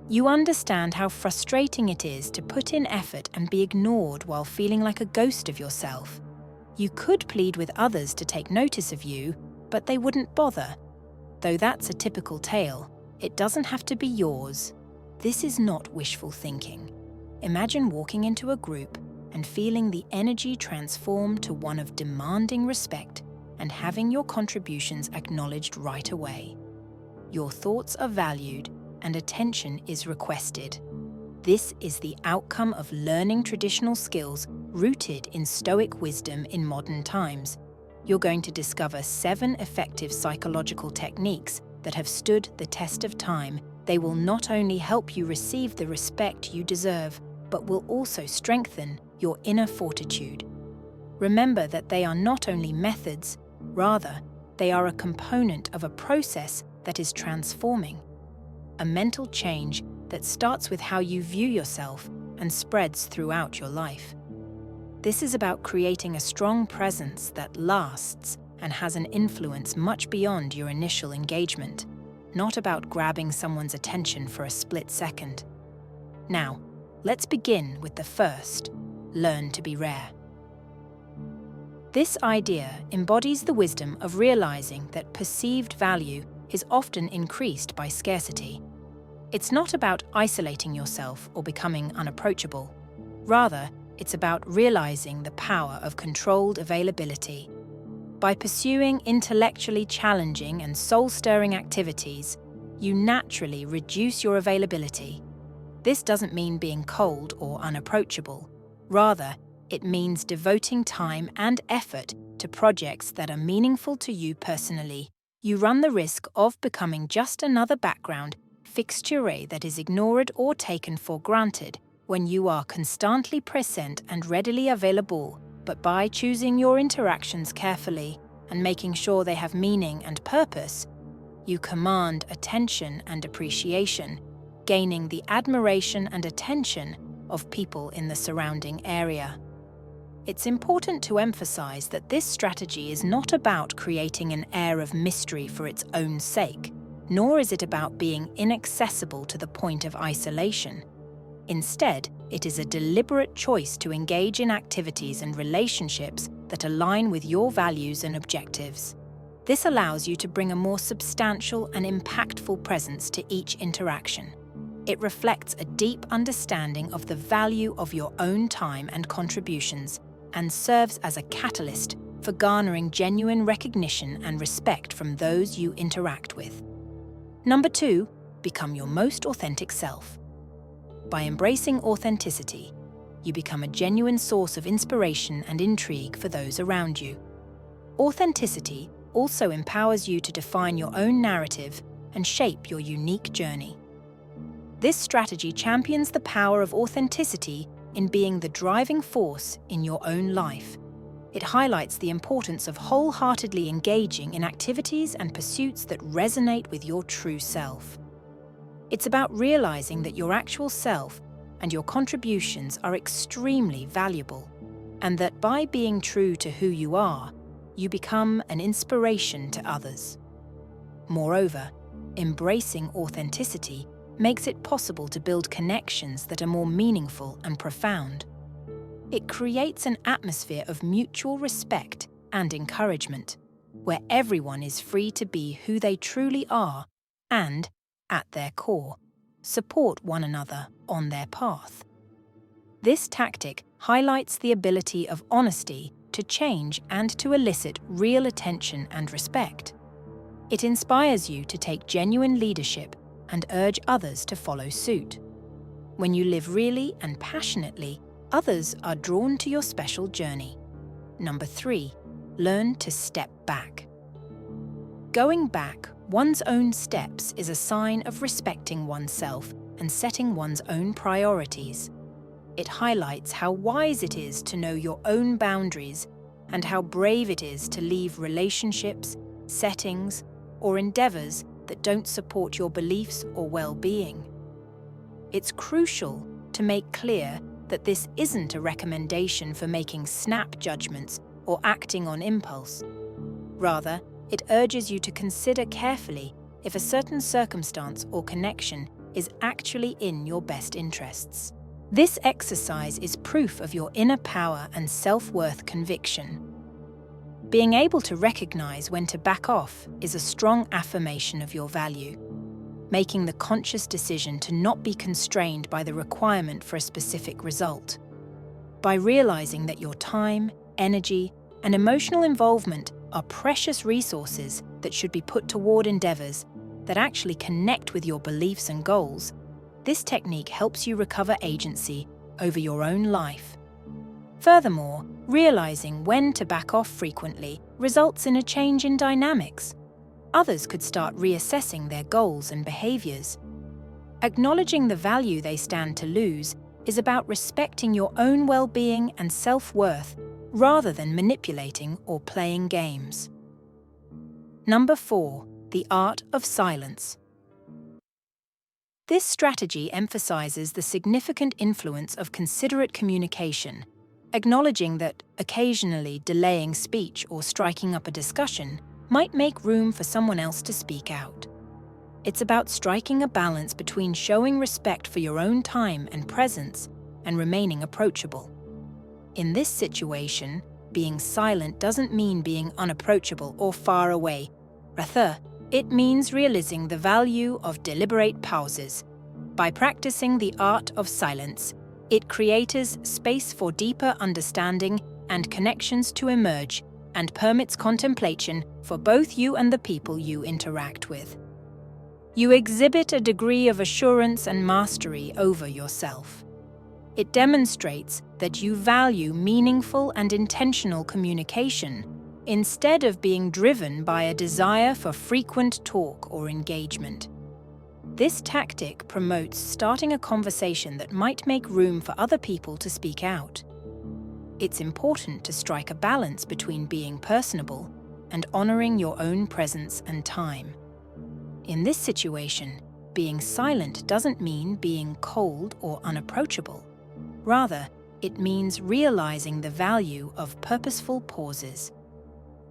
You understand how frustrating it is to put in effort and be ignored while feeling like a ghost of yourself. You could plead with others to take notice of you, but they wouldn't bother. Though that's a typical tale, it doesn't have to be yours. This is not wishful thinking. Imagine walking into a group and feeling the energy transform to one of demanding respect and having your contributions acknowledged right away. Your thoughts are valued and attention is requested. This is the outcome of learning traditional skills rooted in Stoic wisdom in modern times. You're going to discover 7 effective psychological techniques that have stood the test of time. They will not only help you receive the respect you deserve, but will also strengthen your inner fortitude. Remember that they are not only methods, rather, they are a component of a process that is transforming. A mental change that starts with how you view yourself and spreads throughout your life. This is about creating a strong presence that lasts and has an influence much beyond your initial engagement, not about grabbing someone's attention for a split second. Now, let's begin with the first: learn to be rare. This idea embodies the wisdom of realizing that perceived value is often increased by scarcity. It's not about isolating yourself or becoming unapproachable. Rather, it's about realizing the power of controlled availability. By pursuing intellectually challenging and soul-stirring activities, you naturally reduce your availability. This doesn't mean being cold or unapproachable. Rather, it means devoting time and effort to projects that are meaningful to you personally. You run the risk of becoming just another background fixture that is ignored or taken for granted when you are constantly present and readily available. But by choosing your interactions carefully and making sure they have meaning and purpose, you command attention and appreciation, gaining the admiration and attention of people in the surrounding area. It's important to emphasize that this strategy is not about creating an air of mystery for its own sake, nor is it about being inaccessible to the point of isolation. Instead, it is a deliberate choice to engage in activities and relationships that align with your values and objectives. This allows you to bring a more substantial and impactful presence to each interaction. It reflects a deep understanding of the value of your own time and contributions, and serves as a catalyst for garnering genuine recognition and respect from those you interact with. Number 2, become your most authentic self. By embracing authenticity, you become a genuine source of inspiration and intrigue for those around you. Authenticity also empowers you to define your own narrative and shape your unique journey. This strategy champions the power of authenticity in being the driving force in your own life. It highlights the importance of wholeheartedly engaging in activities and pursuits that resonate with your true self. It's about realizing that your actual self and your contributions are extremely valuable, and that by being true to who you are, you become an inspiration to others. Moreover, embracing authenticity makes it possible to build connections that are more meaningful and profound. It creates an atmosphere of mutual respect and encouragement, where everyone is free to be who they truly are and, at their core, support one another on their path. This tactic highlights the ability of honesty to change and to elicit real attention and respect. It inspires you to take genuine leadership and urge others to follow suit. When you live really and passionately, others are drawn to your special journey. Number 3, learn to step back. Going back one's own steps is a sign of respecting oneself and setting one's own priorities. It highlights how wise it is to know your own boundaries and how brave it is to leave relationships, settings, or endeavors that don't support your beliefs or well-being. It's crucial to make clear that this isn't a recommendation for making snap judgments or acting on impulse. Rather, it urges you to consider carefully if a certain circumstance or connection is actually in your best interests. This exercise is proof of your inner power and self-worth conviction. Being able to recognize when to back off is a strong affirmation of your value, making the conscious decision to not be constrained by the requirement for a specific result. By realizing that your time, energy, and emotional involvement are precious resources that should be put toward endeavors that actually connect with your beliefs and goals, this technique helps you recover agency over your own life. Furthermore, realizing when to back off frequently results in a change in dynamics. Others could start reassessing their goals and behaviors. Acknowledging the value they stand to lose is about respecting your own well-being and self-worth rather than manipulating or playing games. Number 4. The art of silence. This strategy emphasizes the significant influence of considerate communication, acknowledging that occasionally delaying speech or striking up a discussion might make room for someone else to speak out. It's about striking a balance between showing respect for your own time and presence and remaining approachable. In this situation, being silent doesn't mean being unapproachable or far away. Rather, it means realizing the value of deliberate pauses. By practicing the art of silence, it creates space for deeper understanding and connections to emerge and permits contemplation for both you and the people you interact with. You exhibit a degree of assurance and mastery over yourself. It demonstrates that you value meaningful and intentional communication instead of being driven by a desire for frequent talk or engagement. This tactic promotes starting a conversation that might make room for other people to speak out. It's important to strike a balance between being personable and honoring your own presence and time. In this situation, being silent doesn't mean being cold or unapproachable. Rather, it means realizing the value of purposeful pauses.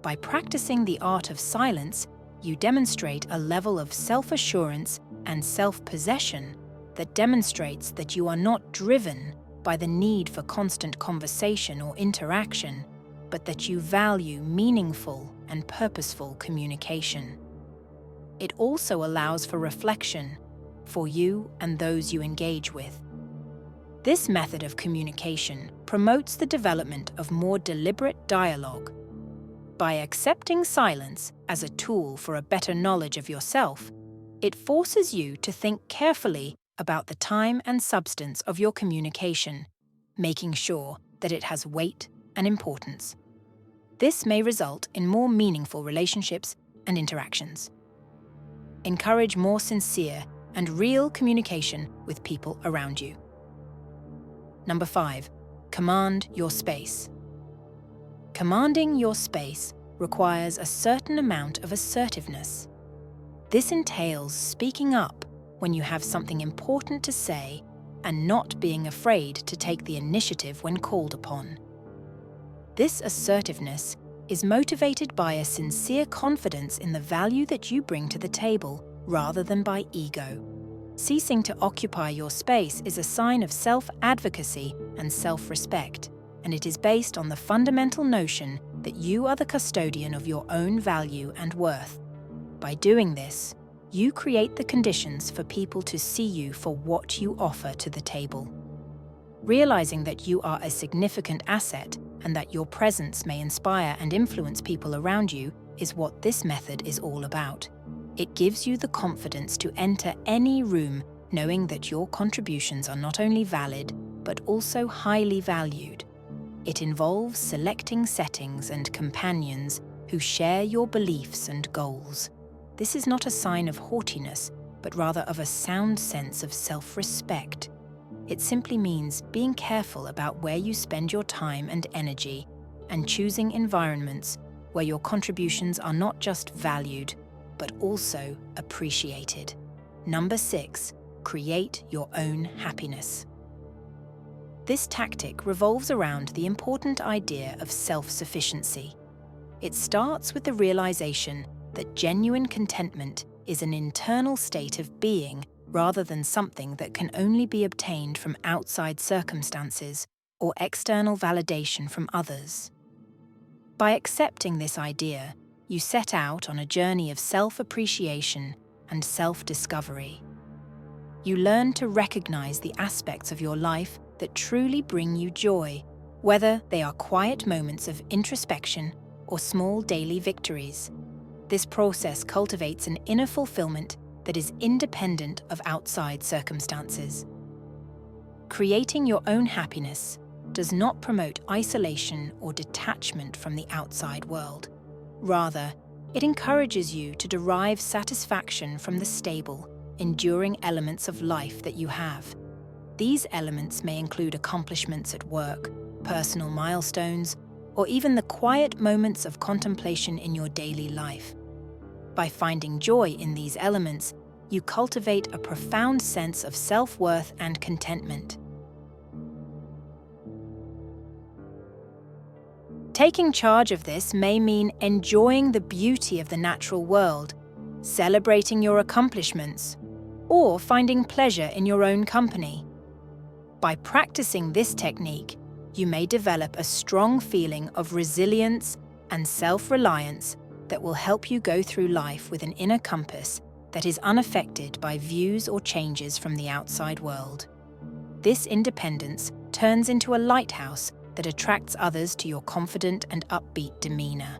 By practicing the art of silence, you demonstrate a level of self-assurance and self-possession that demonstrates that you are not driven by the need for constant conversation or interaction, but that you value meaningful and purposeful communication. It also allows for reflection for you and those you engage with. This method of communication promotes the development of more deliberate dialogue. By accepting silence as a tool for a better knowledge of yourself, it forces you to think carefully about the time and substance of your communication, making sure that it has weight and importance. This may result in more meaningful relationships and interactions. Encourage more sincere and real communication with people around you. Number 5. Command your space. Commanding your space requires a certain amount of assertiveness. This entails speaking up when you have something important to say and not being afraid to take the initiative when called upon. This assertiveness is motivated by a sincere confidence in the value that you bring to the table rather than by ego. Ceasing to occupy your space is a sign of self-advocacy and self-respect, and it is based on the fundamental notion that you are the custodian of your own value and worth. By doing this, you create the conditions for people to see you for what you offer to the table. Realizing that you are a significant asset and that your presence may inspire and influence people around you is what this method is all about. It gives you the confidence to enter any room knowing that your contributions are not only valid, but also highly valued. It involves selecting settings and companions who share your beliefs and goals. This is not a sign of haughtiness, but rather of a sound sense of self-respect. It simply means being careful about where you spend your time and energy and choosing environments where your contributions are not just valued, but also appreciated. Number 6, create your own happiness. This tactic revolves around the important idea of self-sufficiency. It starts with the realization that genuine contentment is an internal state of being rather than something that can only be obtained from outside circumstances or external validation from others. By accepting this idea, you set out on a journey of self-appreciation and self-discovery. You learn to recognize the aspects of your life that truly bring you joy, whether they are quiet moments of introspection or small daily victories. This process cultivates an inner fulfillment that is independent of outside circumstances. Creating your own happiness does not promote isolation or detachment from the outside world. Rather, it encourages you to derive satisfaction from the stable, enduring elements of life that you have. These elements may include accomplishments at work, personal milestones, or even the quiet moments of contemplation in your daily life. By finding joy in these elements, you cultivate a profound sense of self-worth and contentment. Taking charge of this may mean enjoying the beauty of the natural world, celebrating your accomplishments, or finding pleasure in your own company. By practicing this technique, you may develop a strong feeling of resilience and self-reliance that will help you go through life with an inner compass that is unaffected by views or changes from the outside world. This independence turns into a lighthouse that attracts others to your confident and upbeat demeanor.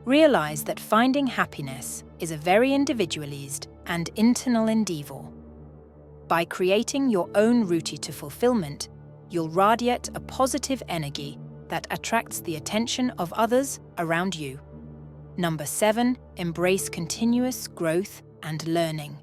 Realize that finding happiness is a very individualized and internal endeavor. By creating your own route to fulfillment, you'll radiate a positive energy that attracts the attention of others around you. Number 7, embrace continuous growth and learning.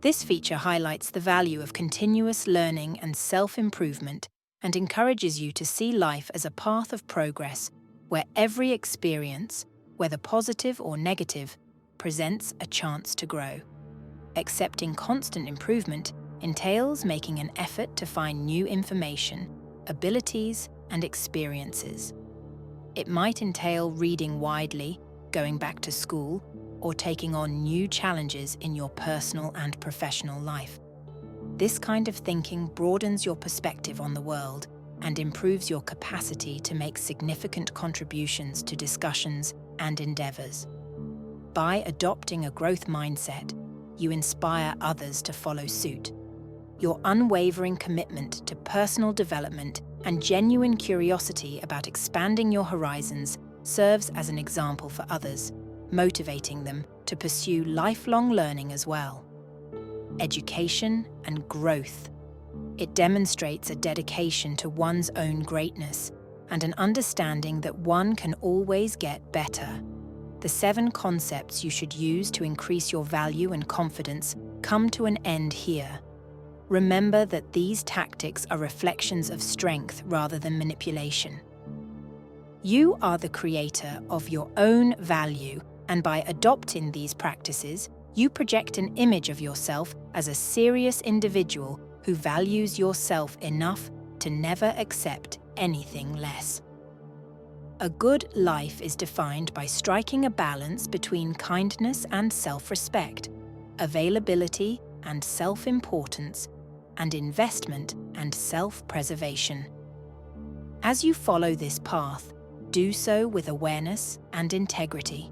This feature highlights the value of continuous learning and self-improvement and encourages you to see life as a path of progress where every experience, whether positive or negative, presents a chance to grow. Accepting constant improvement entails making an effort to find new information, abilities, and experiences. It might entail reading widely, going back to school, or taking on new challenges in your personal and professional life. This kind of thinking broadens your perspective on the world and improves your capacity to make significant contributions to discussions and endeavors. By adopting a growth mindset, you inspire others to follow suit. Your unwavering commitment to personal development and genuine curiosity about expanding your horizons serves as an example for others, motivating them to pursue lifelong learning as well. Education and growth. It demonstrates a dedication to one's own greatness and an understanding that one can always get better. The 7 concepts you should use to increase your value and confidence come to an end here. Remember that these tactics are reflections of strength rather than manipulation. You are the creator of your own value, and by adopting these practices, you project an image of yourself as a serious individual who values yourself enough to never accept anything less. A good life is defined by striking a balance between kindness and self-respect, availability and self-importance, and investment and self-preservation. As you follow this path, do so with awareness and integrity.